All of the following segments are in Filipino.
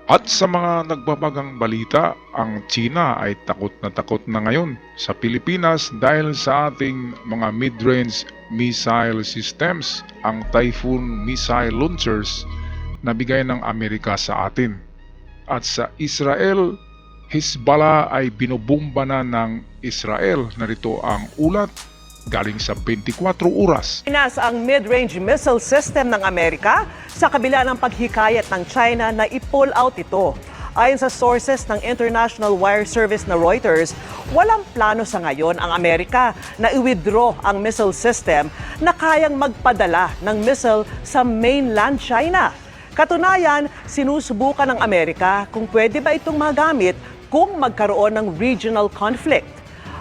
At sa mga nagbabagang balita, ang China ay takot na ngayon sa Pilipinas dahil sa ating mga mid-range missile systems, ang Typhoon missile launchers na bigay ng Amerika sa atin. At sa Israel, Hezbollah ay binobomba na ng Israel. Narito ang ulat galing sa 24 oras. Pinas ang mid-range missile system ng Amerika sa kabila ng paghikayat ng China na i-pull out ito. Ayon sa sources ng International Wire Service na Reuters, walang plano sa ngayon ang Amerika na i-withdraw ang missile system na kayang magpadala ng missile sa mainland China. Katunayan, sinusubukan ng Amerika kung pwede ba itong magamit kung magkaroon ng regional conflict.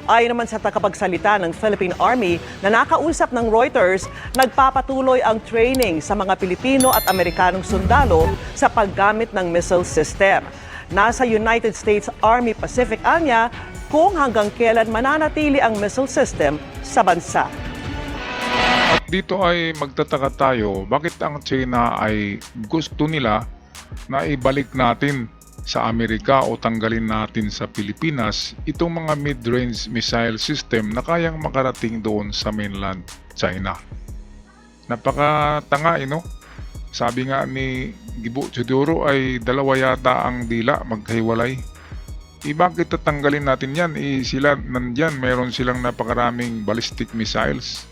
Ayon naman sa tagapagsalita ng Philippine Army na nakausap ng Reuters, nagpapatuloy ang training sa mga Pilipino at Amerikanong sundalo sa paggamit ng missile system. Nasa United States Army Pacific anya kung hanggang kailan mananatili ang missile system sa bansa. At dito ay magtataka tayo, bakit ang China ay gusto nila na ibalik natin sa Amerika o tanggalin natin sa Pilipinas itong mga mid-range missile system na kayang makarating doon sa mainland China. Napakatanga, no? Sabi nga ni Gibo Chuduro ay dalawa yata ang dila maghiwalay. Bakit tatanggalin natin yan? Sila nandyan, meron silang napakaraming ballistic missiles.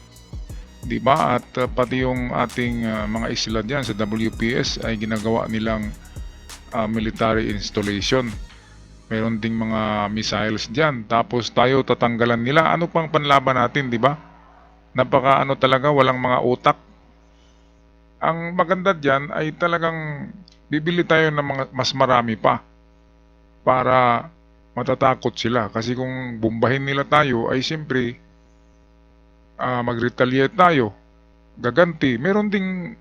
Diba? At pati yung ating mga isla dyan sa WPS ay ginagawa nilang military installation. Meron ding mga missiles dyan. Tapos tayo tatanggalan nila. Ano pang panlaban natin, di ba? Napaka talaga, walang mga utak. Ang maganda dyan ay talagang bibili tayo ng mga, mas marami pa para matatakot sila. Kasi kung bombahin nila tayo ay siyempre mag-retaliate tayo. Gaganti. Meron ding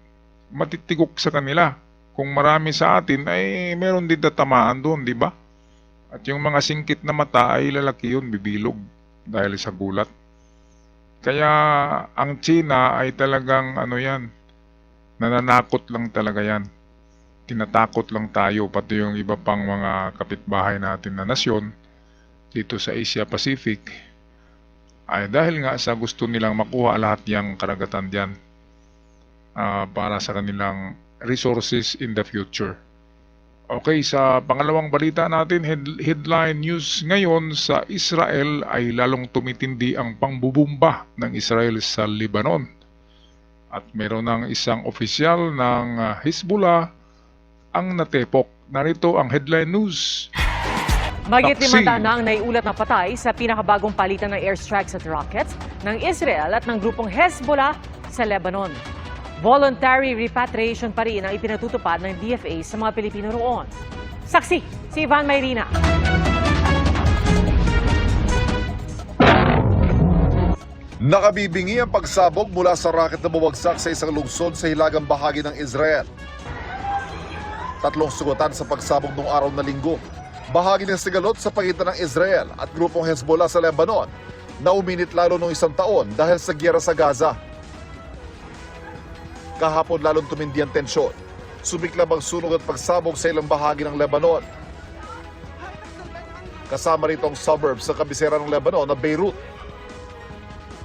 matitigok sa kanila. Kung marami sa atin ay meron din tatamaan doon, di ba? At yung mga singkit na mata ay lalaki yun, bibilog dahil sa gulat. Kaya ang China ay talagang nananakot lang talaga yan. Tinatakot lang tayo, pati yung iba pang mga kapitbahay natin na nasyon dito sa Asia Pacific ay dahil nga sa gusto nilang makuha lahat yung karagatan diyan para sa kanilang resources in the future. Okay, sa pangalawang balita natin, headline news ngayon, sa Israel ay lalong tumitindi ang pangbubumba ng Israel sa Lebanon. At meron ng isang opisyal ng Hezbollah ang natepok. Narito ang headline news. Mahigit 5 na ang naiulat na patay sa pinakabagong palitan ng airstrikes at rockets ng Israel at ng grupong Hezbollah sa Lebanon. Voluntary repatriation pa rin ang ipinatutupad ng DFA sa mga Pilipino roon. Saksi, si Ivan Mayrina. Nakabibingi ang pagsabog mula sa rocket na bumagsak sa isang lungsod sa hilagang bahagi ng Israel. 3 sugatan sa pagsabog noong araw na linggo. Bahagi ng sigalot sa pagitan ng Israel at grupong Hezbollah sa Lebanon na uminit lalo noong 1 taon dahil sa giyera sa Gaza. Kahapon lalong tumindi ang tensyon. Sumiklab ang sunog at pagsabog sa ilang bahagi ng Lebanon. Kasama rito ang suburbs sa kabisera ng Lebanon na Beirut.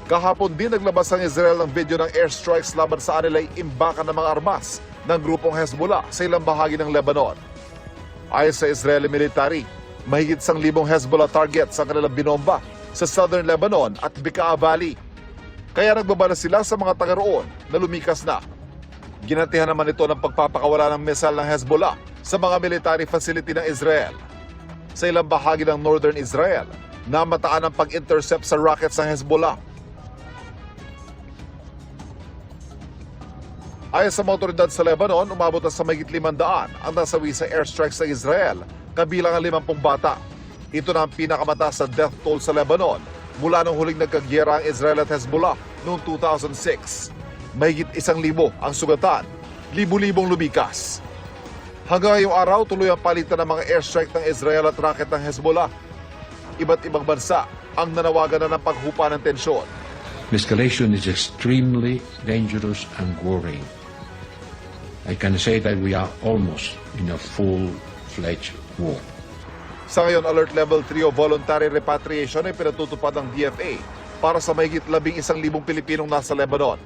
Kahapon din naglabas ang Israel ng video ng airstrikes laban sa anilay imbakan ng mga armas ng grupong Hezbollah sa ilang bahagi ng Lebanon. Ayon sa Israeli military, mahigit 1,000 Hezbollah targets ang kanilang binomba sa southern Lebanon at Bekaa Valley. Kaya nagbabala sila sa mga taga roon na lumikas na. Ginantihan naman ito ng pagpapakawala ng missile ng Hezbollah sa mga military facility ng Israel. Sa ilang bahagi ng northern Israel, namataan ang pag-intercept sa rockets ng Hezbollah. Ayon sa mga otoridad sa Lebanon, umabot na sa mahigit 500 ang nasawi sa airstrikes ng Israel, kabilang ang 50 bata. Ito na ang pinakamataas na death toll sa Lebanon mula nung huling nagkagyera ang Israel at Hezbollah noong 2006. Mahigit 1,000 ang sugatan, libu-libong lumikas. Hanggang ngayong araw, tuloy ang palitan ng mga airstrike ng Israel at rocket ng Hezbollah. Iba't ibang bansa ang nanawagan na ng paghupa ng tensyon. Escalation is extremely dangerous and worrying. I can say that we are almost in a full full-fledged war. Sa ngayon, Alert Level 3 o Voluntary Repatriation ay pinatutupad ng DFA para sa mahigit 11,000 Pilipinong nasa Lebanon.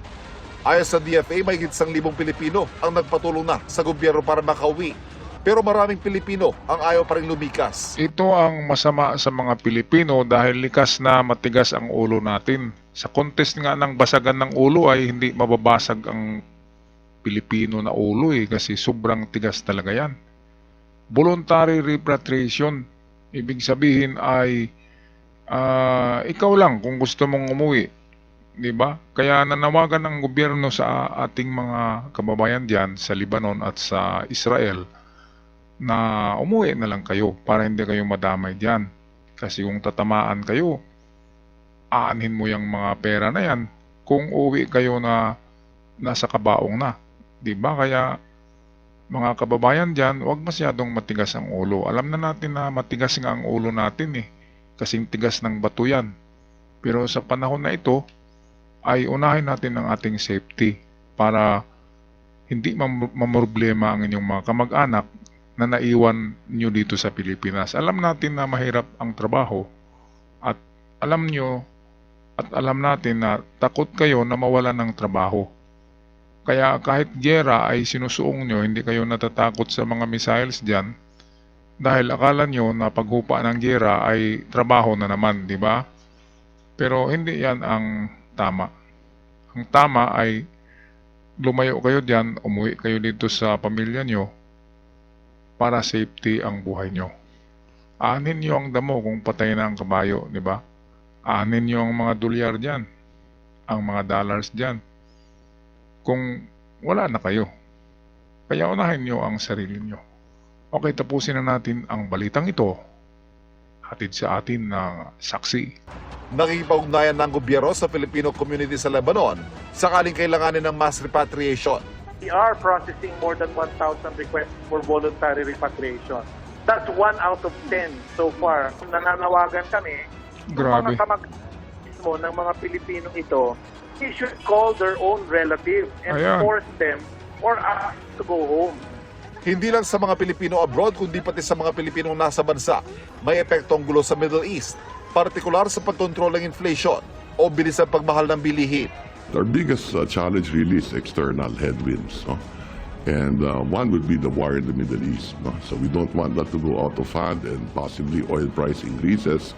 Ayon sa DFA, mahigit 1,000 Pilipino ang nagpatulong na sa gobyerno para makauwi. Pero maraming Pilipino ang ayaw pa rin lumikas. Ito ang masama sa mga Pilipino dahil likas na matigas ang ulo natin. Sa contest nga ng basagan ng ulo ay hindi mababasag ang Pilipino na ulo kasi sobrang tigas talaga yan. Voluntary repatriation, ibig sabihin ay ikaw lang kung gusto mong umuwi. Diba? Kaya nanawagan ng gobyerno sa ating mga kababayan diyan sa Lebanon at sa Israel na umuwi na lang kayo para hindi kayo madamay diyan. Kasi kung tatamaan kayo, aanhin mo yung mga pera na yan kung uwi kayo na nasa kabaong na. Diba? Kaya mga kababayan diyan, huwag masyadong matigas ang ulo. Alam na natin na matigas nga ang ulo natin kasing tigas ng bato yan. Pero sa panahon na ito, ay unahin natin ang ating safety para hindi mamroblema ang inyong mga kamag-anak na naiwan nyo dito sa Pilipinas. Alam natin na mahirap ang trabaho at alam nyo at alam natin na takot kayo na mawalan ng trabaho. Kaya kahit giyera ay sinusuong nyo, hindi kayo natatakot sa mga missiles dyan dahil akala nyo na paghupa ng giyera ay trabaho na naman, di ba? Pero hindi yan ang tama. Ang tama ay lumayo kayo diyan, umuwi kayo dito sa pamilya nyo para safety ang buhay nyo. Aanin nyo ang damo kung patay na ang kabayo, di ba? Aanin nyo ang mga dolyar diyan, ang mga dollars diyan. Kung wala na kayo. Kaya unahin nyo ang sarili nyo. Okay, tapusin na natin ang balitang ito. Hatid sa atin ng saksi. Nakikipag-ugnayan ng gobyerno sa Filipino community sa Lebanon sakaling kailanganin ng mass repatriation. We are processing more than 1,000 requests for voluntary repatriation. That's 1 out of 10 so far. Nananawagan kami Grabe. mga kamag-anak ng mga Pilipinong ito, they should call their own relative and Ayan. force them or ask to go home. Hindi lang sa mga Pilipino abroad kundi pati sa mga Pilipinong nasa bansa, may epekto ang gulo sa Middle East, partikular sa pagkontrol ng inflation o bilis ang pagmahal ng bilihin. Our biggest challenge really is external headwinds. No? And one would be the war in the Middle East. No? So we don't want that to go out of hand and possibly oil price increases,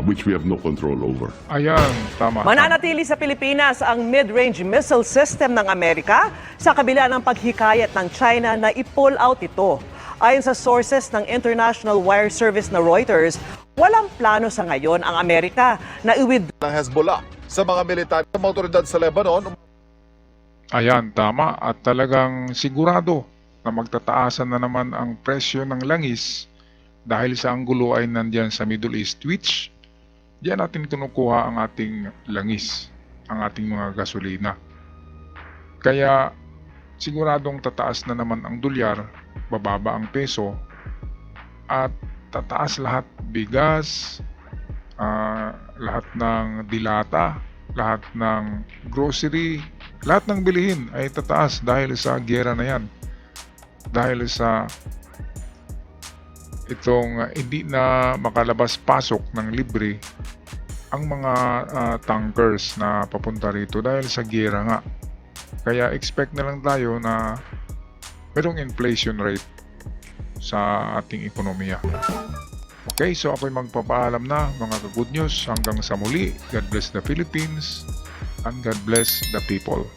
which we have no control over. Ayan, tama. Mananatili sa Pilipinas ang mid-range missile system ng Amerika sa kabila ng paghikayat ng China na i-pull out ito. Ayon sa sources ng international wire service na Reuters, walang plano sa ngayon ang Amerika na i-withdraw Ng Hezbollah sa mga militar ng otoridad sa Lebanon. Ayan, tama. At talagang sigurado na magtataasan na naman ang presyo ng langis dahil sa ang gulo ay nandyan sa Middle East, which diyan natin kinukuha ang ating langis, ang ating mga gasolina. Kaya siguradong tataas na naman ang dolyar, bababa ang peso, at tataas lahat bigas, lahat ng dilata, lahat ng grocery, lahat ng bilihin ay tataas dahil sa giyera na yan. Dahil sa itong hindi na makalabas-pasok ng libre ang mga tankers na papunta rito dahil sa giyera nga. Kaya expect na lang tayo na merong inflation rate sa ating ekonomiya. Okay, so ako'y magpapaalam na mga ka-good news hanggang sa muli. God bless the Philippines and God bless the people.